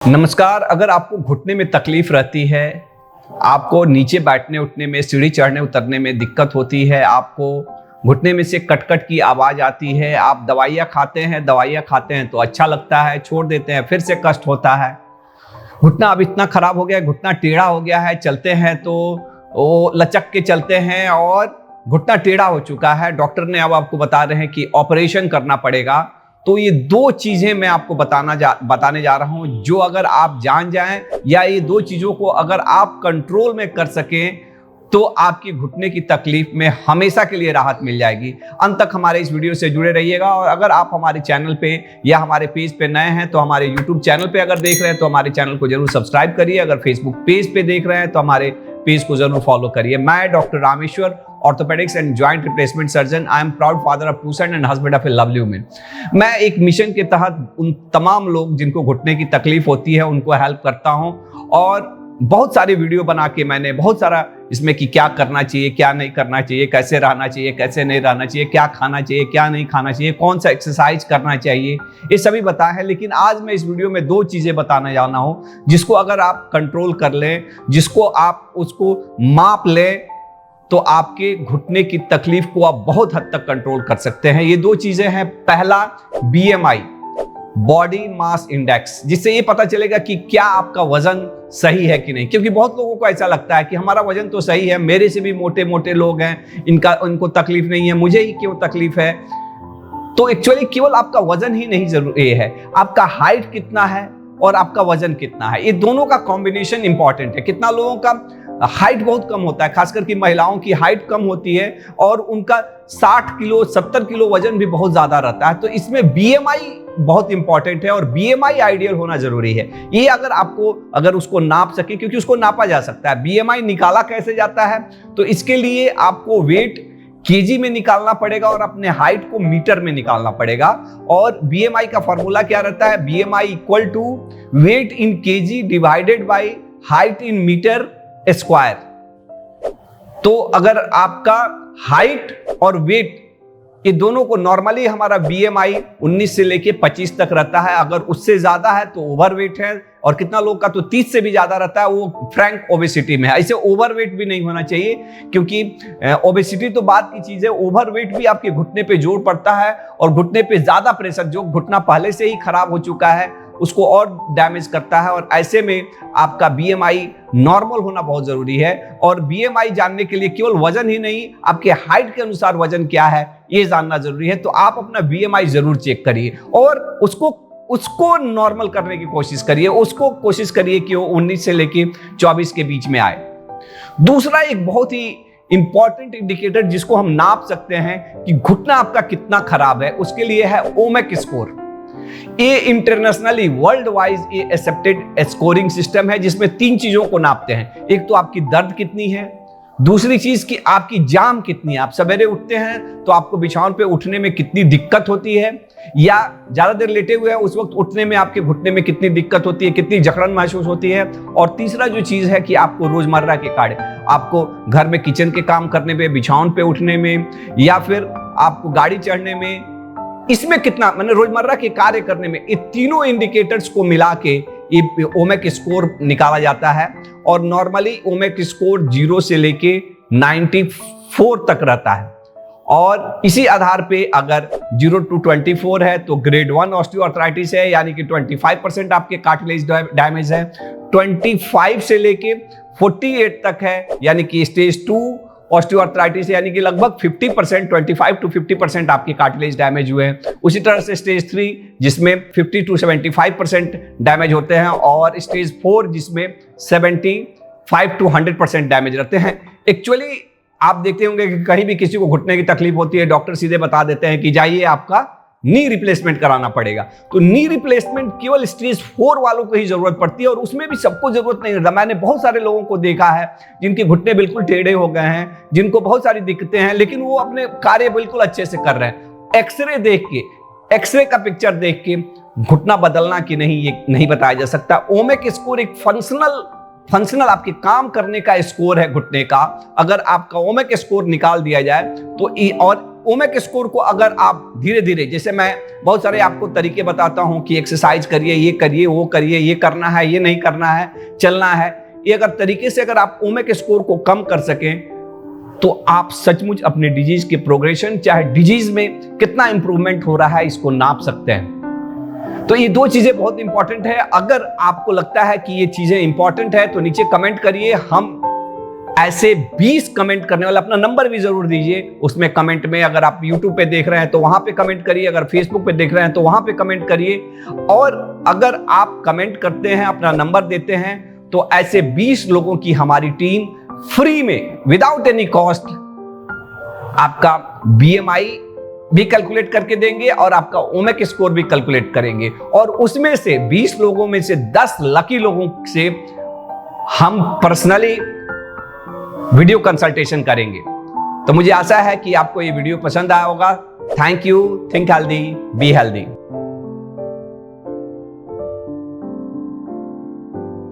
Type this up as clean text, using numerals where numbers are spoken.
नमस्कार। अगर आपको घुटने में तकलीफ रहती है, आपको नीचे बैठने उठने में, सीढ़ी चढ़ने उतरने में दिक्कत होती है, आपको घुटने में से कट-कट की आवाज़ आती है, आप दवाइयाँ खाते हैं तो अच्छा लगता है, छोड़ देते हैं फिर से कष्ट होता है। घुटना अब इतना खराब हो गया है, घुटना टेढ़ा हो गया है, चलते हैं तो वो लचक के चलते हैं और घुटना टेढ़ा हो चुका है। डॉक्टर ने अब आपको बता रहे हैं कि ऑपरेशन करना पड़ेगा। तो ये दो चीजें मैं आपको बताने जा रहा हूं, जो अगर आप जान जाएं या ये दो चीजों को अगर आप कंट्रोल में कर सकें तो आपकी घुटने की तकलीफ में हमेशा के लिए राहत मिल जाएगी। अंत तक हमारे इस वीडियो से जुड़े रहिएगा। और अगर आप हमारे चैनल पे या हमारे पेज पे नए हैं तो हमारे यूट्यूब चैनल पे अगर देख रहे हैं तो हमारे चैनल को जरूर सब्सक्राइब करिए। अगर फेसबुक पेज पे देख रहे हैं तो हमारे पेज को जरूर फॉलो करिए। मैं doctor Rameshwar, orthopaedics and joint replacement surgeon. I am proud father of 2 sons and husband of a lovely woman. मैं एक मिशन के तहत उन तमाम लोग जिनको घुटने की तकलीफ होती है उनको हेल्प करता हूं। और बहुत सारे वीडियो बना के मैंने बहुत सारा इसमें कि क्या करना चाहिए, क्या नहीं करना चाहिए, कैसे रहना चाहिए, कैसे नहीं रहना चाहिए, क्या खाना चाहिए, क्या नहीं खाना चाहिए, कौन सा एक्सरसाइज करना चाहिए, ये सभी बताया है। लेकिन आज मैं इस वीडियो में दो चीजें बताने जाना हूं जिसको अगर आप कंट्रोल कर लें, जिसको आप उसको माप लें तो आपके घुटने की तकलीफ को आप बहुत हद तक कंट्रोल कर सकते हैं। ये दो चीजें हैं। पहला BMI, बॉडी मास इंडेक्स, जिससे ये पता चलेगा कि क्या आपका वजन सही है कि नहीं। क्योंकि बहुत लोगों को ऐसा लगता है कि हमारा वजन तो सही है, मेरे से भी मोटे मोटे लोग हैं, इनको तकलीफ नहीं है, मुझे ही क्यों तकलीफ है। तो एक्चुअली केवल आपका वजन ही नहीं जरूरी है, आपका हाइट कितना है और आपका वजन कितना है, ये दोनों का कॉम्बिनेशन इंपॉर्टेंट है। कितना लोगों का हाइट बहुत कम होता है, खासकर कि महिलाओं की हाइट कम होती है और उनका 60 किलो 70 किलो वजन भी बहुत ज्यादा रहता है। तो इसमें BMI बहुत इंपॉर्टेंट है और BMI आइडियल होना जरूरी है। ये अगर उसको नाप सके, क्योंकि उसको नापा जा सकता है। BMI निकाला कैसे जाता है, तो इसके लिए आपको वेट केजी में निकालना पड़ेगा और अपने हाइट को मीटर में निकालना पड़ेगा। और BMI का फॉर्मूला क्या रहता है, BMI equal to weight in KG divided by height in metre square. तो अगर आपका हाइट और वेट ये दोनों को, नॉर्मली हमारा BMI 19 से लेके 25 तक रहता है। अगर उससे ज्यादा है तो ओवरवेट है, और कितना लोग का तो 30 से भी ज्यादा रहता है, वो फ्रैंक ओबेसिटी में है। ऐसे ओवरवेट भी नहीं होना चाहिए, क्योंकि ओबेसिटी तो बात की चीज है, ओवरवेट भी आपके घुटने पे जोर पड़ता है और घुटने पे ज्यादा प्रेशर, जो घुटना पहले से ही खराब हो चुका है, उसको और डैमेज करता है। और ऐसे में आपका BMI नॉर्मल होना बहुत जरूरी है। और BMI जानने के लिए केवल वजन ही नहीं, आपके हाइट के अनुसार वजन क्या है ये जानना जरूरी है। तो आप अपना BMI जरूर चेक करिए और उसको नॉर्मल करने की कोशिश करिए। उसको कोशिश करिए कि वो 19 से लेके 24 के बीच में आए। दूसरा एक बहुत ही इंपॉर्टेंट इंडिकेटर जिसको हम नाप सकते हैं कि घुटना आपका कितना खराब है, उसके लिए है ओमेक स्कोर। ये इंटरनेशनली वर्ल्ड वाइज ये एक्सेप्टेड स्कोरिंग सिस्टम है, जिसमें 3 चीजों को नापते हैं। एक तो आपकी दर्द कितनी है, दूसरी चीज कि आपकी जाम कितनी है, आप सवेरे उठते हैं तो आपको बिछावन पे उठने में कितनी दिक्कत होती है, या ज्यादा देर लेटे हुए हैं उस वक्त उठने में आपके घुटने में कितनी दिक्कत होती है, कितनी जकड़न महसूस होती है। और तीसरा जो चीज है कि आपको रोजमर्रा के कार्य, आपको घर में किचन के काम करने में, बिछावन पे उठने में, या फिर आपको गाड़ी चढ़ने में, इसमें कितना, मैंने रोजमर्रा के कार्य करने में, ये तीनों इंडिकेटर्स को मिला के ये ओमेक स्कोर निकाला जाता है। और नॉर्मली ओमेक स्कोर 0 से लेके 94 तक रहता है। और इसी आधार पे अगर 0 to 24 है तो ग्रेड 1 ऑस्टियोआर्थराइटिस है, यानी कि 25% आपके कार्टिलेज डैमेज है। 25 से लेके 48 तक है, यानी कि स्टेज 2 ऑस्टियोआर्थराइटिस, यानी कि लगभग 50%, 25 to 50% आपके कार्टिलेज डैमेज हुए हैं। उसी तरह से स्टेज 3 जिसमें 50 to 75% डैमेज होते हैं, और स्टेज 4 जिसमें 75 to 100% डैमेज रहते हैं। एक्चुअली आप देखते होंगे कि कहीं भी किसी को घुटने की तकलीफ होती है, डॉक्टर सीधे बता देते हैं कि जाइए आपका नी रिप्लेसमेंट कराना पड़ेगा। तो नी रिप्लेसमेंट केवल स्टेज 4 वालों को ही जरूरत पड़ती है, और उसमें भी सबको जरूरत नहीं रहता। मैंने बहुत सारे लोगों को देखा है जिनके घुटने बिल्कुल टेढ़े हो गए हैं, जिनको बहुत सारी दिक्कतें हैं, लेकिन वो अपने कार्य बिल्कुल अच्छे से कर रहे हैं। एक्सरे देख के, एक्सरे का पिक्चर देख के घुटना बदलना कि नहीं ये नहीं बताया जा सकता। ओमेक स्कोर एक फंक्शनल आपके काम करने का स्कोर है घुटने का। अगर आपका ओमेक स्कोर निकाल दिया जाए तो और ओमेक स्कोर को अगर आप धीरे धीरे, जैसे मैं बहुत सारे आपको तरीके बताता हूं कि एक्सरसाइज करिए, ये करिए, वो करिए, ये करना है, ये नहीं करना है, चलना है, ये अगर तरीके से अगर आप ओमेक स्कोर को कम कर सकें तो आप सचमुच अपने डिजीज के प्रोग्रेशन, चाहे डिजीज में कितना इंप्रूवमेंट हो रहा है, इसको नाप सकते हैं। तो ये दो चीजें बहुत इंपॉर्टेंट है। अगर आपको लगता है कि ये चीजें इंपॉर्टेंट है तो नीचे कमेंट करिए। हम ऐसे 20 कमेंट करने वाला, अपना नंबर भी जरूर दीजिए उसमें कमेंट में। अगर आप YouTube पे देख रहे हैं तो वहां पे कमेंट करिए, अगर Facebook पे देख रहे हैं तो वहां पे कमेंट करिए। और अगर आप कमेंट करते हैं, अपना नंबर देते हैं, तो ऐसे 20 लोगों की हमारी टीम फ्री में, विदाउट एनी कॉस्ट, आपका BMI भी कैलकुलेट करके देंगे और आपका ओमेक स्कोर भी कैलकुलेट करेंगे। और उसमें से 20 लोगों में से 10 लकी लोगों से हम पर्सनली वीडियो कंसल्टेशन करेंगे। तो मुझे आशा है कि आपको ये वीडियो पसंद आया होगा। Thank you. Think healthy, be healthy.